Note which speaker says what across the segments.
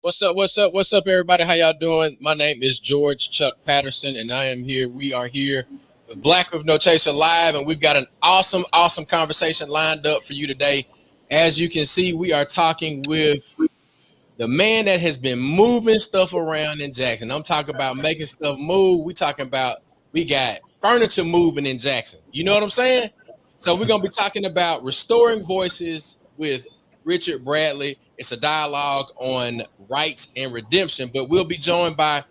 Speaker 1: What's up? What's up? What's up, everybody? How y'all doing? My name is George Chuck Patterson, and I am here. We are here with Black with No Chaser Live, and we've got an awesome conversation lined up for you today. As you can see, we are talking with the man that has been moving stuff around in Jackson. I'm talking about making stuff move. We got furniture moving in Jackson. You know what I'm saying? So we're gonna be talking about restoring voices with Richard Bradley. It's a dialogue on rights and redemption, but we'll be joined by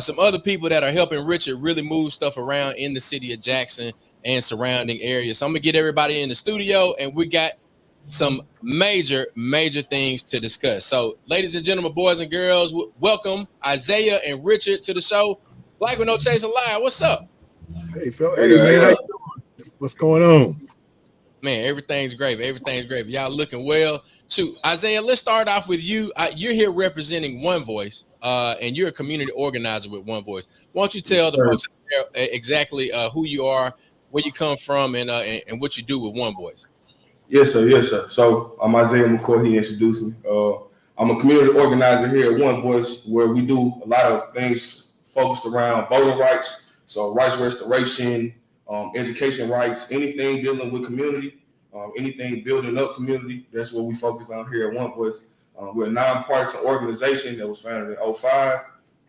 Speaker 1: some other people that are helping Richard really move stuff around in the city of Jackson and surrounding areas. So I'm gonna get everybody in the studio, and we got some major things to discuss. So, ladies and gentlemen, boys and girls, welcome Isaiah and Richard to the show. Black with No Chaser Live. What's up,
Speaker 2: Hey, Phil.
Speaker 3: Hey,
Speaker 2: Hey, man. How
Speaker 3: yeah.
Speaker 2: you doing? What's going on?
Speaker 1: man? Everything's great. Everything's great. Y'all looking well. Shoot, Isaiah. Let's start off with you. You're here representing One Voice, and you're a community organizer with One Voice. Why don't you tell the folks out there exactly who you are, where you come from, and what you do with One Voice?
Speaker 3: Yes, sir. Yes, sir. So I'm Isaiah McCoy. He introduced me. I'm a community organizer here at One Voice, where we do a lot of things focused around voting rights, so rights restoration, education rights, anything dealing with community, anything building up community. That's what we focus on here at One Voice. We're a nonpartisan organization that was founded in '05.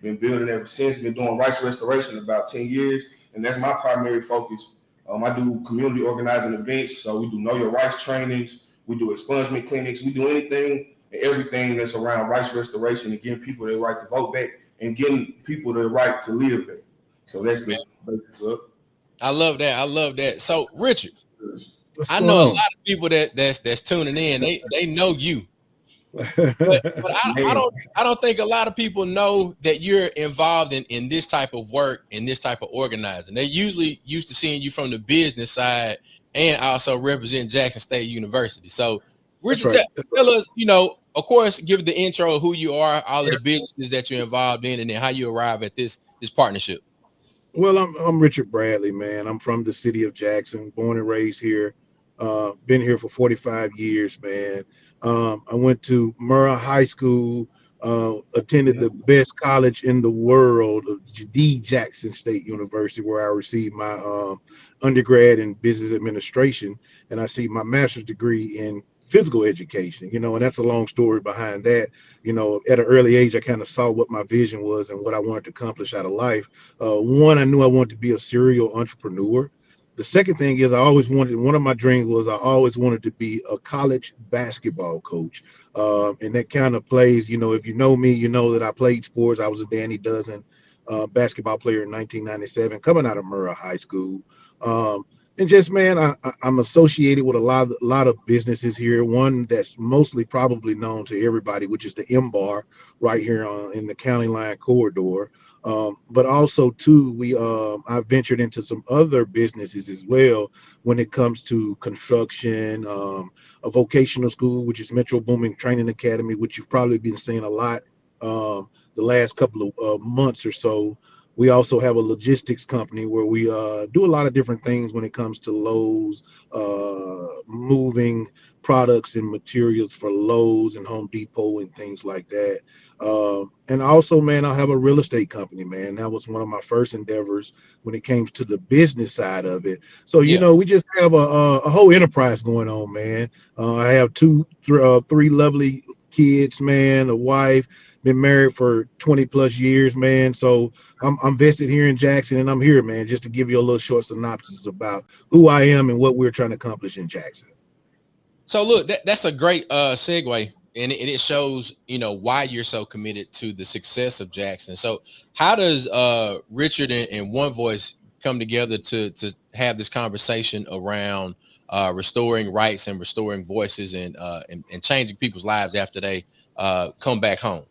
Speaker 3: Been building ever since. Been doing rights restoration about 10 years, and that's my primary focus. I do community organizing events, so we do know your rights trainings, we do expungement clinics, we do anything and everything that's around rights restoration and getting people their right to vote back and getting people their right to live back. So that's the basis of.
Speaker 1: I love that. I love that. So, Richard,
Speaker 2: What's
Speaker 1: I
Speaker 2: going
Speaker 1: know a lot
Speaker 2: on?
Speaker 1: of people that's tuning in. They know you, but
Speaker 3: Man,
Speaker 1: I don't think a lot of people know that you're involved in this type of work and this type of organizing. They usually used to seeing you from the business side and also represent Jackson State University. So,
Speaker 2: That's
Speaker 1: Richard,
Speaker 2: right. That's right.
Speaker 1: tell us, of course, give the intro of who you are, all of the businesses that you're involved in, and then how you arrive at this partnership.
Speaker 2: Well, I'm Richard Bradley, man. I'm from the city of Jackson, born and raised here. Been here for 45 years, man. I went to Murrah High School, attended
Speaker 3: yeah.
Speaker 2: the best college in the world, the Jackson State University, where I received my undergrad in business administration, and I see my master's degree in physical education. And that's a long story behind that. At an early age, I kind of saw what my vision was and what I wanted to accomplish out of life. One, I knew I wanted to be a serial entrepreneur. The second thing is one of my dreams was I always wanted to be a college basketball coach. And that kind of plays, if you know me, you know that I played sports. I was a Danny Dozen basketball player in 1997, coming out of Murrah High School. And just, man, I'm associated with a lot of businesses here. One that's mostly probably known to everybody, which is the M Bar right here in the county line corridor. But also too, I ventured into some other businesses as well when it comes to construction, a vocational school, which is Metro Booming Training Academy, which you've probably been seeing a lot the last couple of months or so. We also have a logistics company where we do a lot of different things when it comes to Lowe's, moving products and materials for Lowe's and Home Depot and things like that. And also, man, I have a real estate company, man. That was one of my first endeavors when it came to the business side of it. So,
Speaker 1: Yeah.
Speaker 2: we just have a whole enterprise going on, man. I have three lovely kids, man, a wife, been married for 20 plus years, man. So I'm vested here in Jackson, and I'm here, man, just to give you a little short synopsis about who I am and what we're trying to accomplish in Jackson.
Speaker 1: So look, that's a great segue, and it shows why you're so committed to the success of Jackson. So how does Richard and One Voice come together to have this conversation around restoring rights and restoring voices and changing people's lives after they come back home?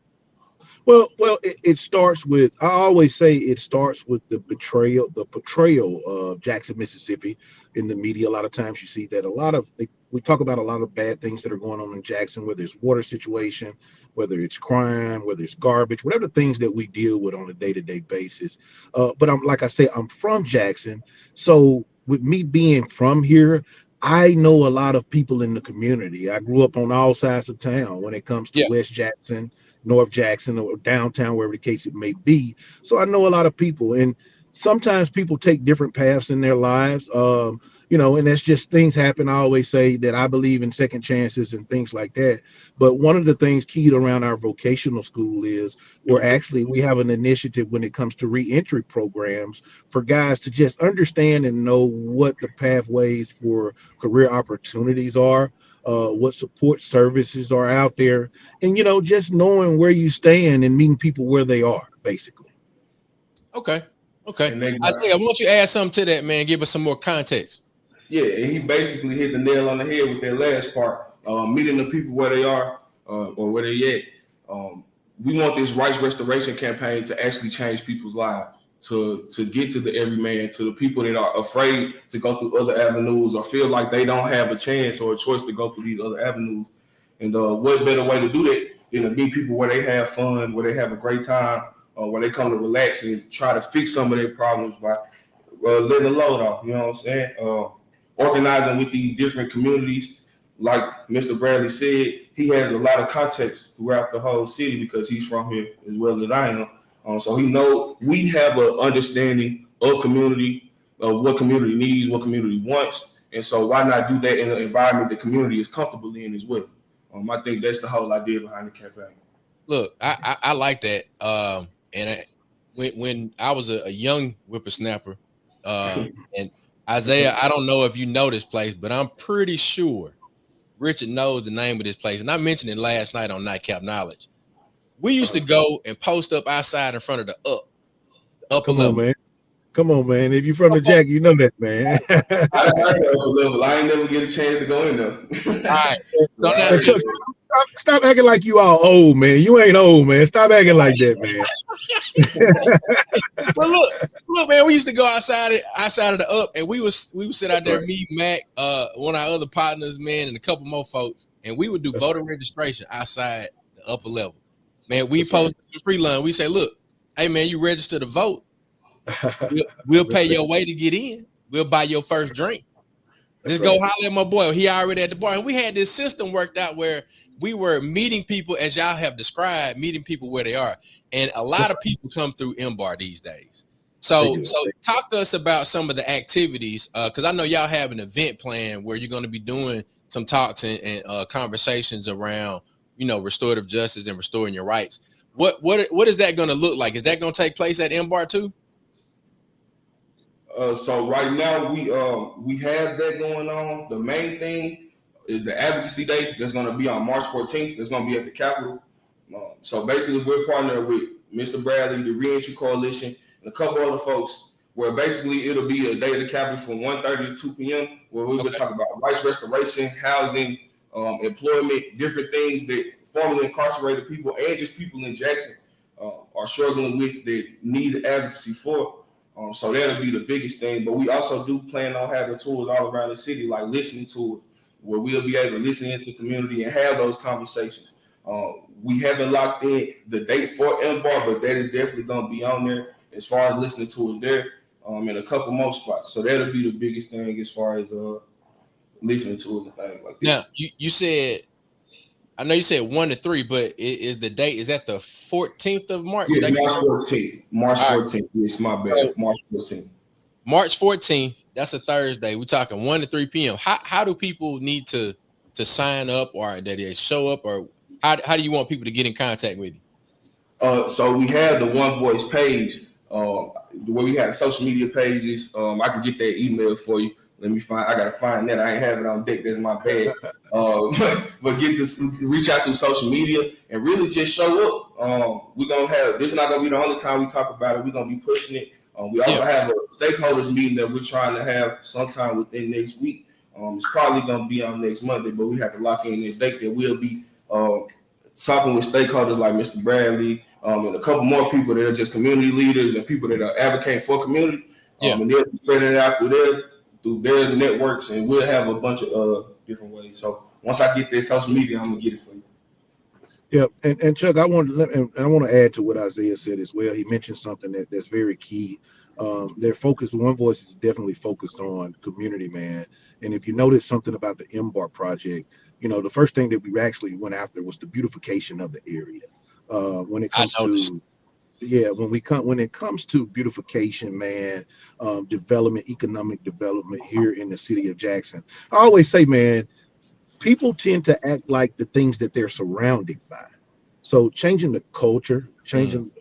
Speaker 2: Well, it starts with. I always say it starts with the portrayal of Jackson, Mississippi, in the media. A lot of times you see that we talk about a lot of bad things that are going on in Jackson, whether it's water situation, whether it's crime, whether it's garbage, whatever things that we deal with on a day-to-day basis. But I'm like I say, I'm from Jackson, so with me being from here. I know a lot of people in the community. I grew up on all sides of town when it comes to
Speaker 1: Yeah.
Speaker 2: West Jackson, North Jackson, or downtown, wherever the case it may be. So I know a lot of people, and sometimes people take different paths in their lives. And that's just things happen. I always say that I believe in second chances and things like that. But one of the things keyed around our vocational school is we have an initiative when it comes to reentry programs for guys to just understand and know what the pathways for career opportunities are, what support services are out there, and just knowing where you stand and meeting people where they are, basically.
Speaker 1: Okay. Okay.
Speaker 3: And they got
Speaker 1: Isaiah, I want you to add something to that, man. Give us some more context.
Speaker 3: Yeah, and he basically hit the nail on the head with that last part. Meeting the people where they are or where they at. We want this rights restoration campaign to actually change people's lives, to get to the everyman, to the people that are afraid to go through other avenues or feel like they don't have a chance or a choice to go through these other avenues. And what better way to do that than to meet people where they have fun, where they have a great time, where they come to relax and try to fix some of their problems by letting the load off. You know what I'm saying? Organizing with these different communities, like Mr. Bradley said, he has a lot of context throughout the whole city because he's from here as well as I am. So he know we have an understanding of community, of what community needs, what community wants, and so why not do that in an environment the community is comfortable in as well? I think that's the whole idea behind the campaign.
Speaker 1: Look, I like that. When I was a young whippersnapper, and Isaiah, I don't know if you know this place, but I'm pretty sure Richard knows the name of this place, and I mentioned it last night on Nightcap Knowledge. We used to go and post up outside in front of the upper
Speaker 2: Come on,
Speaker 1: level.
Speaker 2: man. Come on, man. If you're from the Jack, you know that, man.
Speaker 3: I heard of a level. I ain't never get a chance to go in there.
Speaker 1: All right. So now,
Speaker 2: And Chuck, stop acting like you all old, man. You ain't old, man. Stop acting like that, man.
Speaker 1: well, look, man. We used to go outside of the up, and we would sit out there, me, Mac, one of our other partners, man, and a couple more folks, and we would do voter registration outside the upper level. Man, we posted the free line. We say, look, hey, man, you register to vote. We'll pay your way to get in. We'll buy your first drink. Just go holler at my boy. He already at the bar. And we had this system worked out where we were meeting people, as y'all have described, meeting people where they are. And a lot of people come through MBAR these days. So talk to us about some of the activities, because I know y'all have an event plan where you're going to be doing some talks and conversations around, restorative justice and restoring your rights. What is that going to look like? Is that going to take place at MBAR too?
Speaker 3: So right now we have that going on. The main thing is the advocacy day that's going to be on March 14th. That's going to be at the Capitol. So basically, we're partnering with Mr. Bradley, the Reentry Coalition, and a couple other folks. Where basically it'll be a day at the Capitol from 1:30 to 2 p.m. where we'll be talking about rights restoration, housing, employment, different things that formerly incarcerated people and just people in Jackson are struggling with that need advocacy for. So that'll be the biggest thing. But we also do plan on having tours all around the city, like listening tours, where we'll be able to listen into community and have those conversations. We haven't locked in the date for MBAR, but that is definitely going to be on there as far as listening tours there, and a couple more spots. So that'll be the biggest thing as far as listening tours and things like that.
Speaker 1: Now, you said, I know you said 1 to 3, but is the date, is that the 14th of March?
Speaker 3: Yeah, March 14th. March 14th. Right. Yes, my bad. March 14th.
Speaker 1: March 14th. That's a Thursday. We're talking 1 to 3 p.m. How do people need to sign up, or that they show up, or how do you want people to get in contact with you?
Speaker 3: So we have the One Voice page, where we have social media pages. I can get that email for you. Let me find. I gotta find that. I ain't have it on deck. That's my bad. But reach out through social media and really just show up. We're gonna have. This is not gonna be the only time we talk about it. We're gonna be pushing it. We also have a stakeholders meeting that we're trying to have sometime within next week. It's probably gonna be on next Monday, but we have to lock in this date that we'll be talking with stakeholders like Mr. Bradley and a couple more people that are just community leaders and people that are advocating for community. And they'll be spreading it out through their networks, and we'll have a bunch of different ways. So once I get their social media, I'm gonna get it for you.
Speaker 2: Yeah, and Chuck, I want to add to what Isaiah said as well. He mentioned something that's very key. They're focused. One Voice is definitely focused on community, man. And if you notice something about the MBAR project, the first thing that we actually went after was the beautification of the area. When it
Speaker 1: I
Speaker 2: comes
Speaker 1: noticed.
Speaker 2: to yeah, when it comes to beautification, man, development, economic development here in the city of Jackson, I always say, man, people tend to act like the things that they're surrounded by. So changing the culture,
Speaker 1: Mm,
Speaker 2: changing,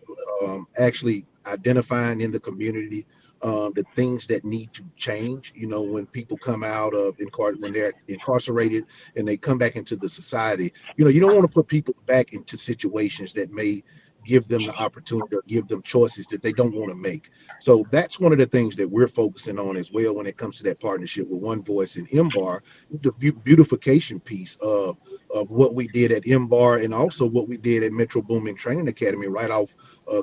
Speaker 2: actually identifying in the community the things that need to change. When people come out of when they're incarcerated and they come back into the society, you don't want to put people back into situations that may give them the opportunity or give them choices that they don't want to make. So that's one of the things that we're focusing on as well when it comes to that partnership with One Voice and MBAR, the beautification piece of what we did at MBAR and also what we did at Metro Booming Training Academy right off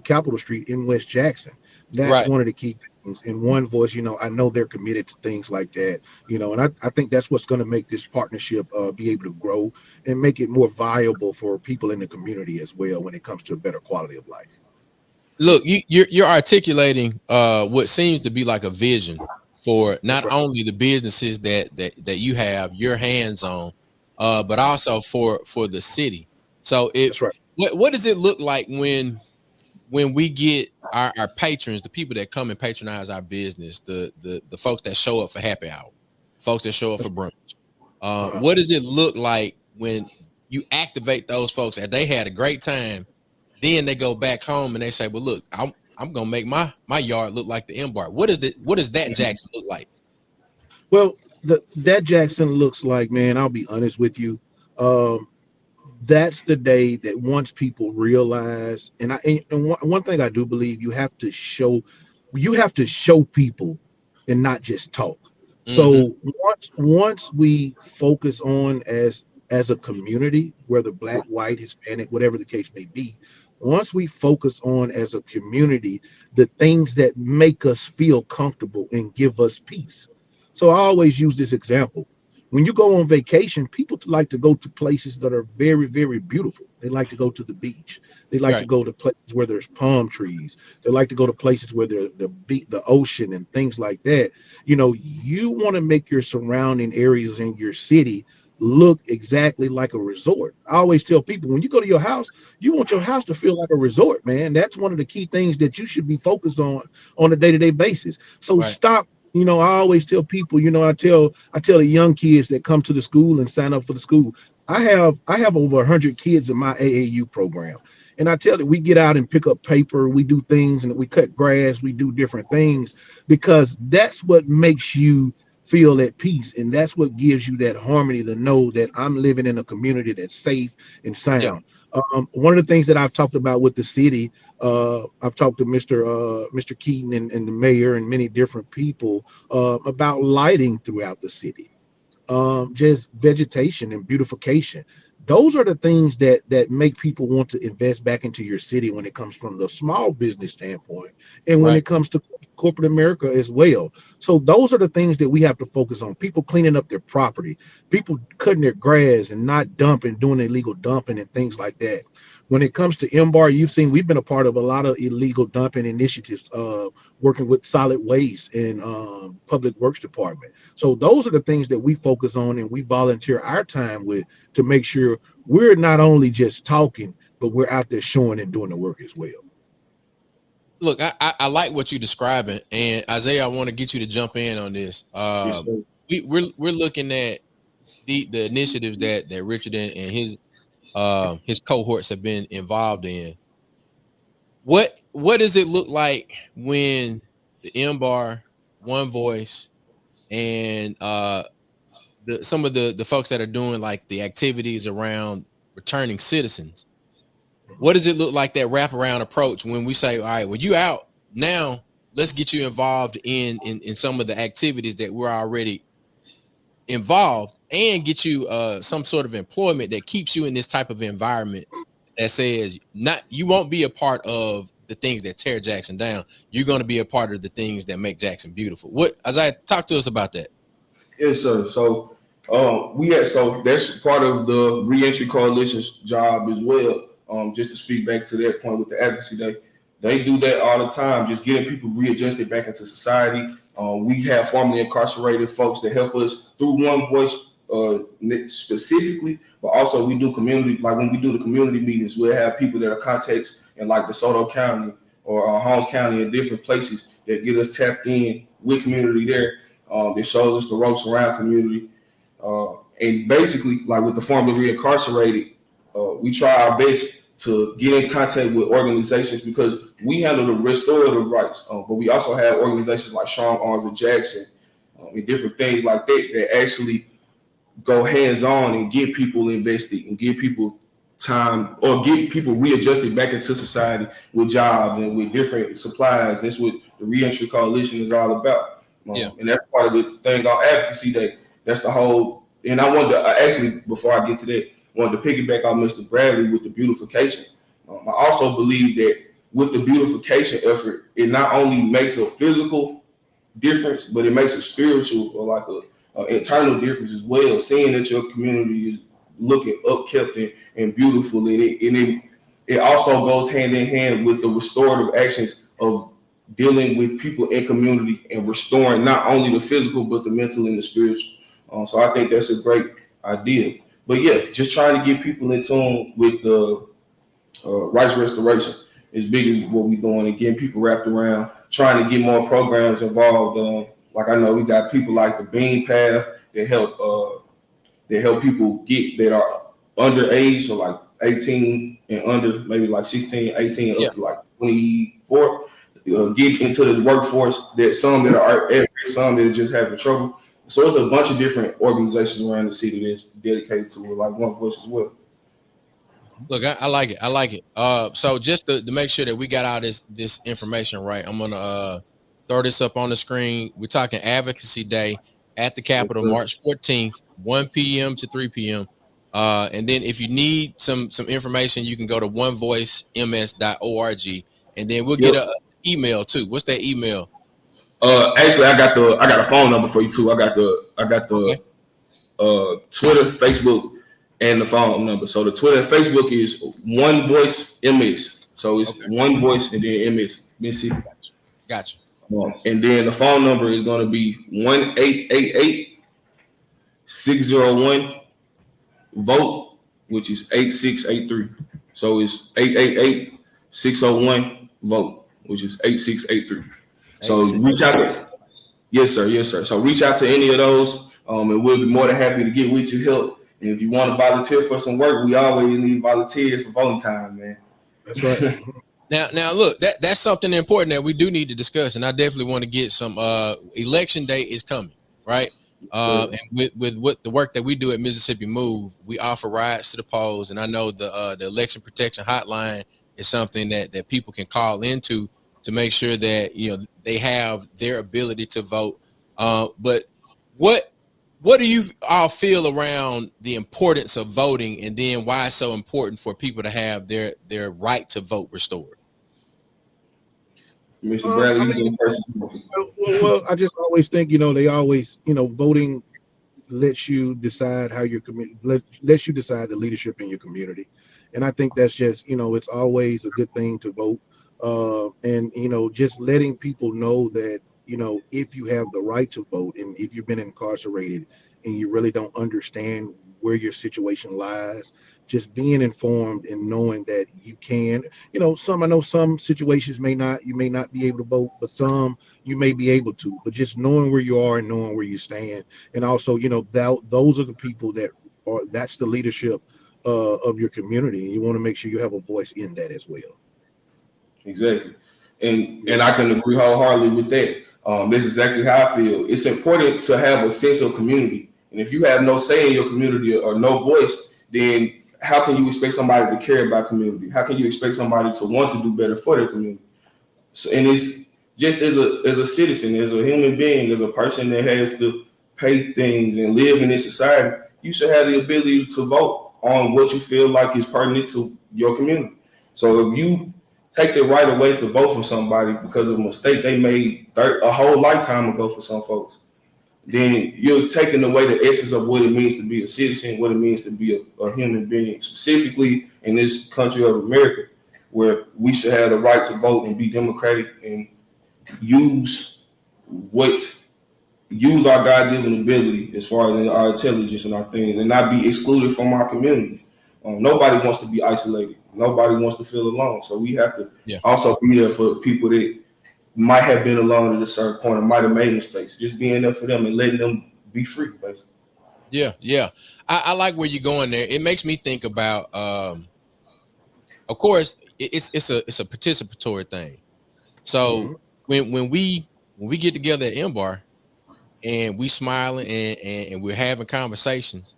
Speaker 2: Capitol Street in West Jackson. That's
Speaker 1: right.
Speaker 2: one of the key things. In One Voice, I know they're committed to things like that, and I think that's what's going to make this partnership be able to grow and make it more viable for people in the community as well when it comes to a better quality of life.
Speaker 1: Look, you're articulating what seems to be like a vision for
Speaker 2: That's
Speaker 1: not
Speaker 2: right.
Speaker 1: only the businesses that you have your hands on, but also for the city. So
Speaker 2: That's right.
Speaker 1: what does it look like when we get our patrons, the people that come and patronize our business, the folks that show up for happy hour, folks that show up for
Speaker 2: That's,
Speaker 1: brunch?
Speaker 2: uh-huh.
Speaker 1: What does it look like when you activate those folks and they had a great time? Then they go back home and they say, "Well, look, I'm gonna make my yard look like the Embark." What does that
Speaker 2: Mhm.
Speaker 1: Jackson look like?
Speaker 2: Well, that Jackson looks like, man, I'll be honest with you. Um, that's the day that once people realize, and one thing I do believe, you have to show people and not just talk.
Speaker 1: Hmm.
Speaker 2: So once we focus on as a community, whether black, white, Hispanic, whatever the case may be, once we focus on as a community the things that make us feel comfortable and give us peace. So I always use this example. When you go on vacation, people like to go to places that are very, very beautiful. They like to go to the beach. They like to
Speaker 1: Right,
Speaker 2: go to places where there's palm trees. They like to go to places where there's the ocean and things like that. You want to make your surrounding areas in your city look exactly like a resort. I always tell people, when you go to your house, you want your house to feel like a resort, man. That's one of the key things that you should be focused on a day-to-day basis. So
Speaker 1: right,
Speaker 2: stop. I always tell people, I tell the young kids that come to the school and sign up for the school. I have over 100 kids in my AAU program. And I tell them, we get out and pick up paper, we do things, and we cut grass, we do different things because that's what makes you feel at peace, and that's what gives you that harmony to know that I'm living in a community that's safe and
Speaker 1: yeah,
Speaker 2: sound. One of the things that I've talked about with the city, I've talked to Mr. Keaton and the mayor and many different people about lighting throughout the city, just vegetation and beautification. Those are the things that make people want to invest back into your city when it comes from the small business standpoint and when
Speaker 1: right.
Speaker 2: it comes to corporate America as well. So those are the things that we have to focus on. People cleaning up their property, people cutting their grass and not dumping, doing illegal dumping and things like that. When it comes to MBAR, you've seen we've been a part of a lot of illegal dumping initiatives, working with solid waste and public works department. So those are the things that we focus on and we volunteer our time with to make sure we're not only just talking, but we're out there showing and doing the work as well.
Speaker 1: Look, I like what you're describing, and Isaiah, I want to get you to jump in on this.
Speaker 3: Yes, sir.
Speaker 1: We're looking at the initiatives that Richard and his cohorts have been involved in. What does it look like when the M bar, One Voice, and the some of the folks that are doing like the activities around returning citizens? What does it look like, that wraparound approach, when we say, all right, well, you out now, let's get you involved in some of the activities that we're already involved, and get you some sort of employment that keeps you in this type of environment that says, not, you won't be a part of the things that tear Jackson down. You're going to be a part of the things that make Jackson beautiful. What, as I talk to us about that?
Speaker 3: Yes, sir. So so that's part of the reentry coalition's job as well. Just to speak back to that point with the advocacy day. They do that all the time, just getting people readjusted back into society. We have formerly incarcerated folks that help us through One Voice specifically, but also we do community, like when we do the community meetings, we'll have people that are contacts in like DeSoto County or Holmes County and different places that get us tapped in with community there. That shows us the ropes around community. And basically, like with the formerly reincarcerated, we try our best to get in contact with organizations because we handle the restorative rights, but we also have organizations like Strong Arms of Jackson and different things like that that actually go hands-on and get people invested and give people time or get people readjusted back into society with jobs and with different supplies. That's what the Reentry Coalition is all about. And that's part of the thing on Advocacy Day. That's the whole, and I wanted to actually, before I get to that, wanted to piggyback on Mr. Bradley with the beautification. I also believe that with the beautification effort, it not only makes a physical difference, but it makes a spiritual or like a internal difference as well. Seeing that your community is looking upkept and beautiful, and it also goes hand in hand with the restorative actions of dealing with people in community and restoring not only the physical but the mental and the spiritual. So I think that's a great idea. But yeah, just trying to get people in tune with the rights restoration is big what we're doing and getting people wrapped around, trying to get more programs involved. Like I know we got people like the Bean Path that help people get that are underage, so like 18 and under, maybe like 16, 18 up to like 24, get into the workforce. That some that are at risk, some that are just having trouble. So it's a bunch of different organizations around the city that's dedicated to it, like One Voice as well.
Speaker 1: Look, I like it. I like it. So just to make sure that we got all this information right, I'm gonna throw this up on the screen. We're talking Advocacy Day at the Capitol, March 14th, 1 p.m. to 3 p.m. And then if you need some information, you can go to onevoicems.org, and then we'll get an email too. What's that email?
Speaker 3: Actually, I got a phone number for you too. I got the Twitter, Facebook, and the phone number. So the Twitter and Facebook is One Voice MS. So it's One Voice and then MS. Mississippi.
Speaker 1: Gotcha.
Speaker 3: And then the phone number is going to be 1-888-601-VOTE, which is 8683. So it's 888-601-VOTE, which is 8683. So reach out. Yes, sir. So reach out to any of those, and we'll be more than happy to get with you, help. And if you want to volunteer for some work, we always need volunteers for voting time, man.
Speaker 2: That's right.
Speaker 1: Now look, that's something important that we do need to discuss, and I definitely want to get some. Election day is coming, right? And with what the work that we do at Mississippi Move, we offer rides to the polls, and I know the election protection hotline is something that people can call into to make sure that they have their ability to vote. But what do you all feel around the importance of voting, and then why it's so important for people to have their right to vote restored?
Speaker 3: Mr. Bradley, you go first.
Speaker 2: Well, I just always think, they always, voting lets you decide how your community lets you decide the leadership in your community. And I think that's just, it's always a good thing to vote. And, just letting people know that, if you have the right to vote, and if you've been incarcerated and you really don't understand where your situation lies, just being informed and knowing that you can, I know some situations you may not be able to vote, but some you may be able to, but just knowing where you are and knowing where you stand. And also, those are the people that's the leadership of your community. And you want to make sure you have a voice in that as well.
Speaker 3: Exactly. And I can agree wholeheartedly with that. This is exactly how I feel. It's important to have a sense of community. And if you have no say in your community or no voice, then how can you expect somebody to care about community? How can you expect somebody to want to do better for their community? So, and it's just as a citizen, as a human being, as a person that has to pay things and live in this society, you should have the ability to vote on what you feel like is pertinent to your community. So if you take the right away to vote for somebody because of a mistake they made a whole lifetime ago for some folks, then you're taking away the essence of what it means to be a citizen, what it means to be a human being, specifically in this country of America. where we should have the right to vote and be democratic and use what use our God-given ability as far as our intelligence and our things, and not be excluded from our community. Nobody wants to be isolated. Nobody wants to feel alone. So we have to
Speaker 1: Yeah.
Speaker 3: also be there for people that might have been alone at a certain point and might have made mistakes. Just being there for them and letting them be free, basically.
Speaker 1: Yeah, yeah. I like where you're going there. It makes me think about, of course, it's a participatory thing. So
Speaker 2: Mhm.
Speaker 1: when we get together at MBAR and we smiling and we're having conversations,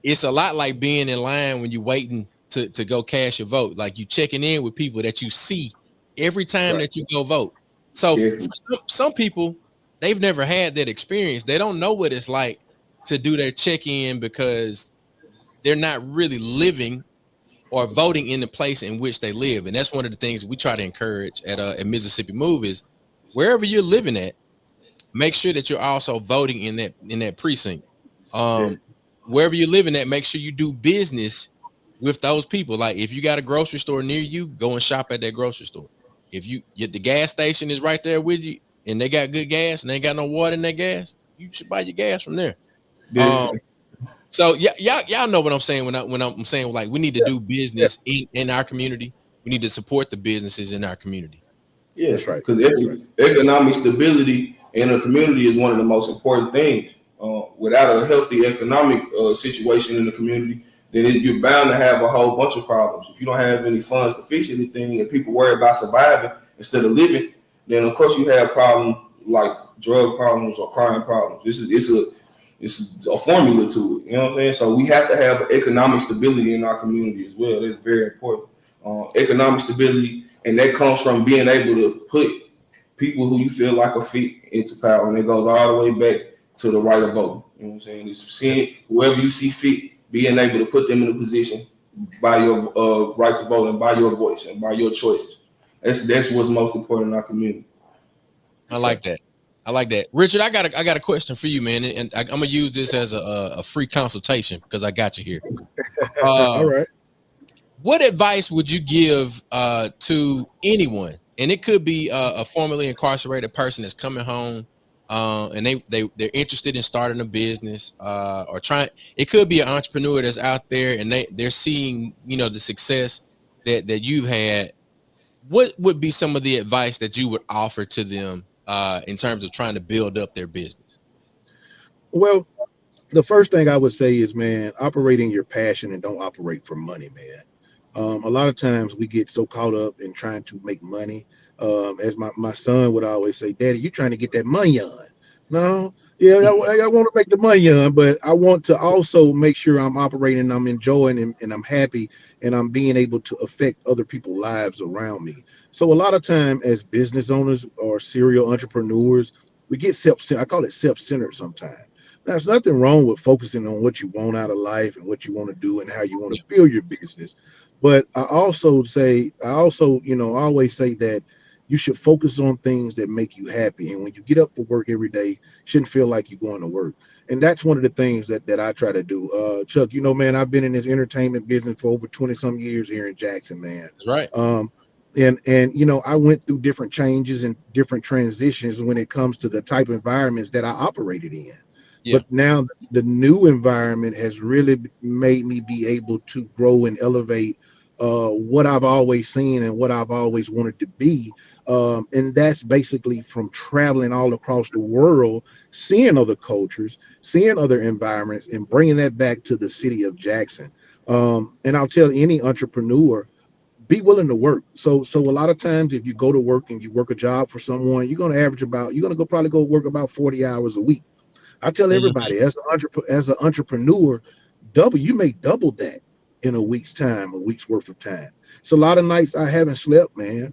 Speaker 1: it's a lot like being in line when you're waiting to go cast your vote. Like you checking in with people that you see every time
Speaker 2: Right.
Speaker 1: that you go vote. So
Speaker 3: Definitely.
Speaker 1: for some people, they've never had that experience. They don't know what it's like to do their check-in because they're not really living or voting in the place in which they live. And that's one of the things we try to encourage at Mississippi Move is wherever you're living at, make sure that you're also voting in that precinct. Um,
Speaker 3: Definitely.
Speaker 1: wherever you're living at, make sure you do business with those people. Like if you got a grocery store near you, go and shop at that grocery store. If the gas station is right there with you and they got good gas and they ain't got no water in that gas, you should buy your gas from there. Um,
Speaker 3: Definitely.
Speaker 1: so yeah, y'all know what I'm saying when I'm saying like we need to
Speaker 2: Yeah.
Speaker 1: do
Speaker 2: Yeah.
Speaker 1: business in our community. We need to support the businesses in our community.
Speaker 3: Yeah,
Speaker 2: That's right.
Speaker 3: because
Speaker 2: That's right.
Speaker 3: economic stability in a community is one of the most important things. Without a healthy economic situation in the community, then you're bound to have a whole bunch of problems. If you don't have any funds to fix anything and people worry about surviving instead of living, then of course you have problems like drug problems or crime problems. It's a formula to it. You know what I'm saying? So we have to have economic stability in our community as well. That's very important. Economic stability, and that comes from being able to put people who you feel like are fit into power, and it goes all the way back to the right of voting. You know what I'm saying? It's
Speaker 2: Yeah.
Speaker 3: seeing whoever you see fit, being able to put them in a position by your right to vote and by your voice and by your choices. That's what's most important in our community.
Speaker 1: I
Speaker 2: That's right.
Speaker 1: like that. I like that. Richard, I got a question for you, man, and I'm gonna use this as a free consultation because I got you here.
Speaker 2: All
Speaker 1: Uh,
Speaker 2: right.
Speaker 1: what advice would you give to anyone? And it could be a formerly incarcerated person that's coming home, and they're interested in starting a business, or trying. It could be an entrepreneur that's out there and they're seeing the success that you've had. What would be some of the advice that you would offer to them in terms of trying to build up their business?
Speaker 2: Well, the first thing I would say is, man, operating your passion and don't operate for money, man. A lot of times we get so caught up in trying to make money. As my son would always say, Daddy, you trying to get that money on. No, yeah, I want to make the money on, but I want to also make sure I'm operating, I'm enjoying, and I'm happy, and I'm being able to affect other people's lives around me. So a lot of time as business owners or serial entrepreneurs, we get I call it self-centered sometimes. There's nothing wrong with focusing on what you want out of life and what you want to do and how you want
Speaker 1: Yeah,
Speaker 2: to build your business. But I also, I always say that you should focus on things that make you happy. And when you get up for work every day, shouldn't feel like you're going to work. And that's one of the things that I try to do. Chuck, man, I've been in this entertainment business for over 20 some years here in Jackson, man.
Speaker 1: that's right.
Speaker 2: Um, and I went through different changes and different transitions when it comes to the type of environments that I operated in.
Speaker 1: Yeah,
Speaker 2: But now the new environment has really made me be able to grow and elevate what I've always seen and what I've always wanted to be. And that's basically from traveling all across the world, seeing other cultures, seeing other environments, and bringing that back to the city of Jackson. And I'll tell any entrepreneur, be willing to work. So a lot of times if you go to work and you work a job for someone, you're going to probably go work about 40 hours a week. I tell
Speaker 1: mhm,
Speaker 2: everybody as an entrepreneur, you make double that in a week's time, a week's worth of time. It's a lot of nights I haven't slept, man.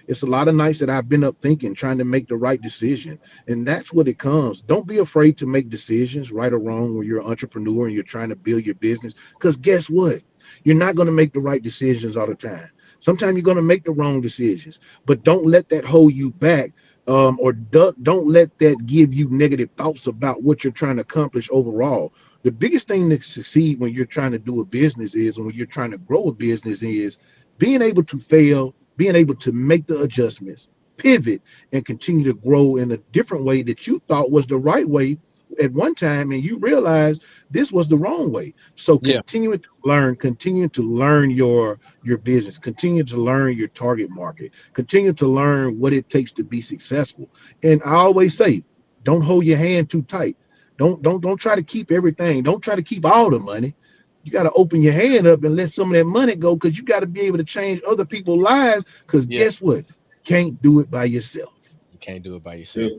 Speaker 2: It's a lot of nights that I've been up thinking, trying to make the right decision. And that's what it comes. Don't be afraid to make decisions, right or wrong, when you're an entrepreneur and you're trying to build your business. Because guess what? You're not going to make the right decisions all the time. Sometimes you're going to make the wrong decisions, but don't let that hold you back, or don't let that give you negative thoughts about what you're trying to accomplish overall. The biggest thing to succeed when you're trying to do a business is, and when you're trying to grow a business is being able to fail, being able to make the adjustments, pivot, and continue to grow in a different way that you thought was the right way at one time, and you realize this was the wrong way. So
Speaker 1: Yeah.
Speaker 2: continue to learn your business, continue to learn your target market, continue to learn what it takes to be successful. And I always say, don't hold your hand too tight. Don't try to keep everything. Don't try to keep all the money. You got to open your hand up and let some of that money go, because you got to be able to change other people's lives. Because
Speaker 1: Yeah.
Speaker 2: guess what? You can't do it by yourself.
Speaker 1: You can't do it by
Speaker 3: Yeah.
Speaker 1: yourself.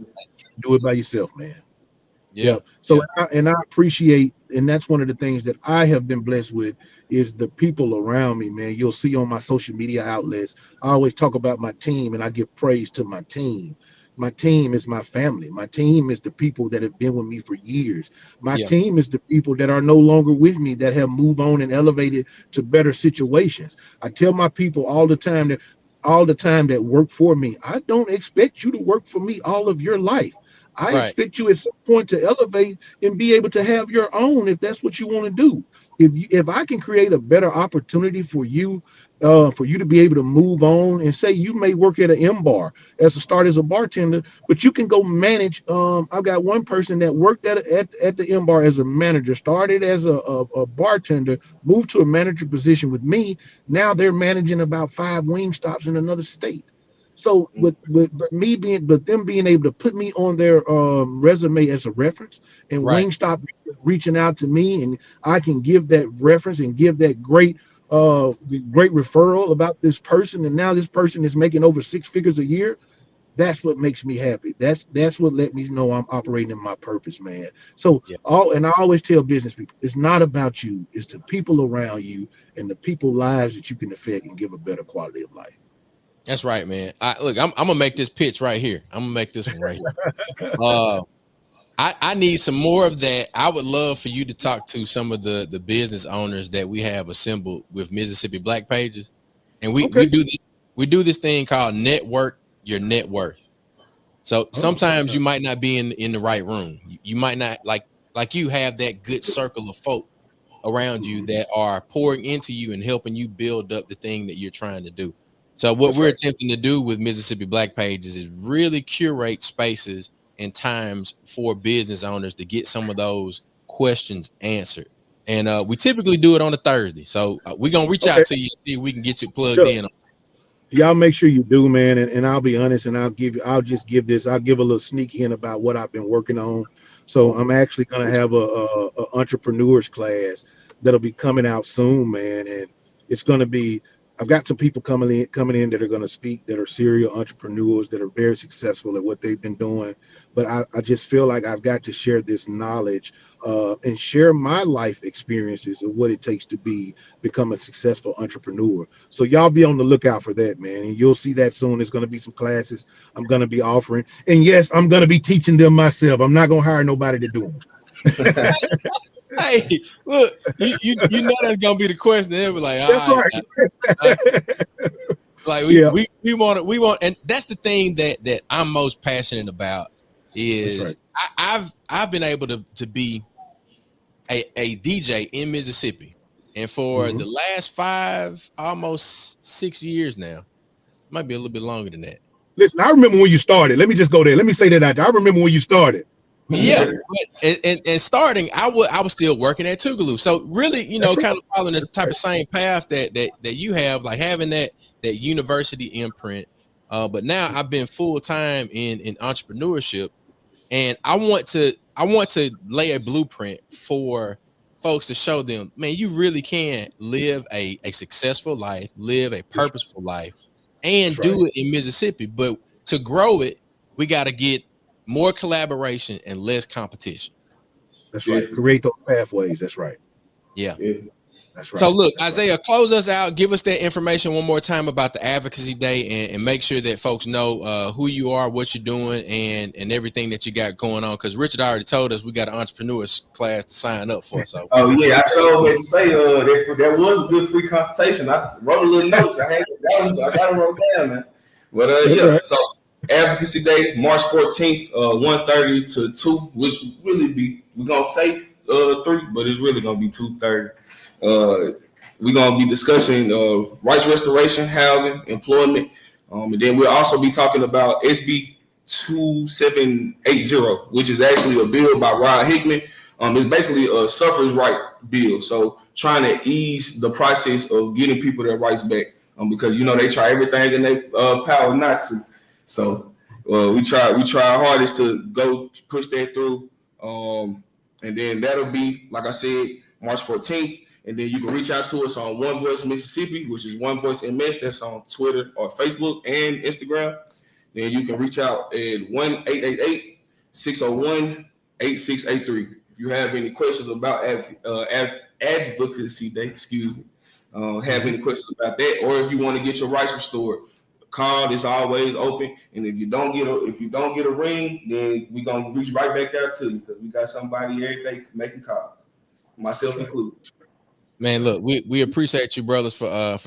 Speaker 2: Do it by yourself, man.
Speaker 1: Yeah.
Speaker 2: Yep. So
Speaker 1: Yeah.
Speaker 2: I appreciate, and that's one of the things that I have been blessed with is the people around me, man. You'll see on my social media outlets, I always talk about my team and I give praise to my team. My team is my family. My team is the people that have been with me for years. My
Speaker 1: Yeah.
Speaker 2: team is the people that are no longer with me, that have moved on and elevated to better situations. I tell my people all the time that work for me, I don't expect you to work for me all of your life. I
Speaker 1: Right.
Speaker 2: expect you at some point to elevate and be able to have your own if that's what you want to do. If I can create a better opportunity for you to be able to move on, and say you may work at an M bar as a start as a bartender, but you can go manage. I've got one person that worked at the M bar as a manager, started as a bartender, moved to a manager position with me. Now they're managing about 5 wing stops in another state. So but them being able to put me on their resume as a reference, and
Speaker 1: Right.
Speaker 2: Wingstop reaching out to me, and I can give that reference and give that great referral about this person, and now this person is making over 6 figures a year. That's what makes me happy. That's what let me know I'm operating in my purpose, man. So
Speaker 1: Yeah.
Speaker 2: I always tell business people, it's not about you, it's the people around you and the people lives that you can affect and give a better quality of life.
Speaker 1: That's right, man. Look, I'm gonna make this pitch right here. I'm gonna make this one right here. Uh, I need some more of that. I would love for you to talk to some of the business owners that we have assembled with Mississippi Black Pages, and
Speaker 2: Okay.
Speaker 1: we do this thing called network your net worth. So
Speaker 2: Oh,
Speaker 1: sometimes you might not be in the right room. You might not like you have that good circle of folk around you
Speaker 2: mhm.
Speaker 1: that are pouring into you and helping you build up the thing that you're trying to do. So what
Speaker 2: That's
Speaker 1: we're
Speaker 2: right.
Speaker 1: attempting to do with Mississippi Black Pages is really curate spaces and times for business owners to get some of those questions answered. And we typically do it on a Thursday. So we're gonna reach
Speaker 2: Okay.
Speaker 1: out to you and see if we can get you plugged
Speaker 2: Sure.
Speaker 1: in.
Speaker 2: Y'all make sure you do, man. And I'll be honest, and I'll give a little sneak in about what I've been working on. So
Speaker 1: Oh,
Speaker 2: I'm actually gonna have a entrepreneurs class that'll be coming out soon, man. And it's gonna be I've got some people coming in that are gonna speak, that are serial entrepreneurs that are very successful at what they've been doing. But I just feel like I've got to share this knowledge and share my life experiences of what it takes to become a successful entrepreneur. So y'all be on the lookout for that, man. And you'll see that soon. There's going to be some classes I'm going to be offering. And yes, I'm going to be teaching them myself. I'm not going to hire nobody to do them.
Speaker 1: hey, look, you know that's gonna be the question. They'll be like,
Speaker 2: That's
Speaker 1: all right, uh,
Speaker 2: right.
Speaker 1: like
Speaker 2: Yeah,
Speaker 1: we want, and that's the thing that I'm most passionate about
Speaker 2: that's right.
Speaker 1: is I've been able to be a DJ in Mississippi, and for
Speaker 2: Mhm.
Speaker 1: the last 6 years now, might be a little bit longer than that.
Speaker 2: Listen, I remember when you started. Let me just go there. Let me say that out there. I remember when you started.
Speaker 1: Yeah, but and starting, I was still working at Tougaloo. So really,
Speaker 2: That's right.
Speaker 1: kind of following this
Speaker 2: That's
Speaker 1: type
Speaker 2: right.
Speaker 1: of same path that you have, like having that university imprint. But now I've been full time in entrepreneurship, and I want to lay a blueprint for folks to show them, man, you really can live a successful life, live a
Speaker 2: That's,
Speaker 1: purposeful life,
Speaker 2: that's
Speaker 1: and
Speaker 2: right.
Speaker 1: do it in Mississippi. But to grow it, we got to get more collaboration and less competition.
Speaker 2: That's right.
Speaker 3: Definitely.
Speaker 2: Create those pathways. That's right.
Speaker 1: Yeah.
Speaker 3: Yeah.
Speaker 2: That's
Speaker 1: So
Speaker 2: right.
Speaker 1: look,
Speaker 2: That's right.
Speaker 1: Isaiah, close us out. Give us that information one more time about the Advocacy Day, and make sure that folks know who you are, what you're doing, and everything that you got going on. Because Richard already told us we got an entrepreneurs class to sign up for. So
Speaker 3: Oh yeah, I sure meant to say that was a good free consultation. I wrote a little notes. I got them wrote down, man. But
Speaker 2: That's
Speaker 3: yeah,
Speaker 2: right.
Speaker 3: so Advocacy Day, March 14th, 1:30 to 2, which really we're gonna say 3, but it's really gonna be 2:30. We're gonna be discussing rights restoration, housing, employment, and then we'll also be talking about SB 2780, which is actually a bill by Rod Hickman. It's basically a suffrage right bill. So trying to ease the process of getting people their rights back, because they try everything in their power not to. So we try our hardest to go push that through, and then that'll be, like I said, March 14th. And then you can reach out to us on One Voice Mississippi, which is One Voice MS. That's on Twitter or Facebook and Instagram. Then you can reach out at 1-888-601-8683. If you have any questions about Advocacy Day, have any questions about that, or if you want to get your rights restored, call is always open. And if you don't get a ring, then we're gonna reach right back out to you, because we got somebody every day making calls, myself included.
Speaker 1: Man, look, we appreciate you, brothers, for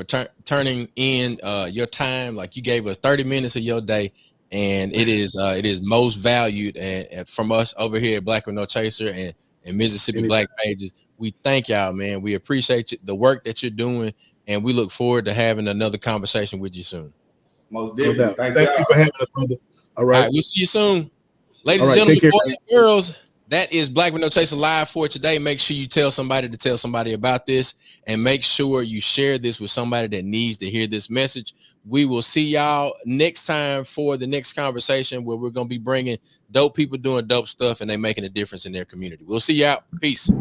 Speaker 1: turning in your time. Like, you gave us 30 minutes of your day, and it is most valued. And from us over here at Black with No Chaser and Mississippi Black Pages, we thank y'all, man. We appreciate the work that you're doing, and we look forward to having another conversation with you soon.
Speaker 3: Most definitely.
Speaker 2: No Thank you for having us, brother. All right,
Speaker 1: we'll see you soon, ladies and gentlemen, boys and girls. That is Black with No Chaser Live for today. Make sure you tell somebody to tell somebody about this, and make sure you share this with somebody that needs to hear this message. We will see y'all next time for the next conversation, where we're going to be bringing dope people doing dope stuff, and they making a difference in their community. We'll see you out. Peace.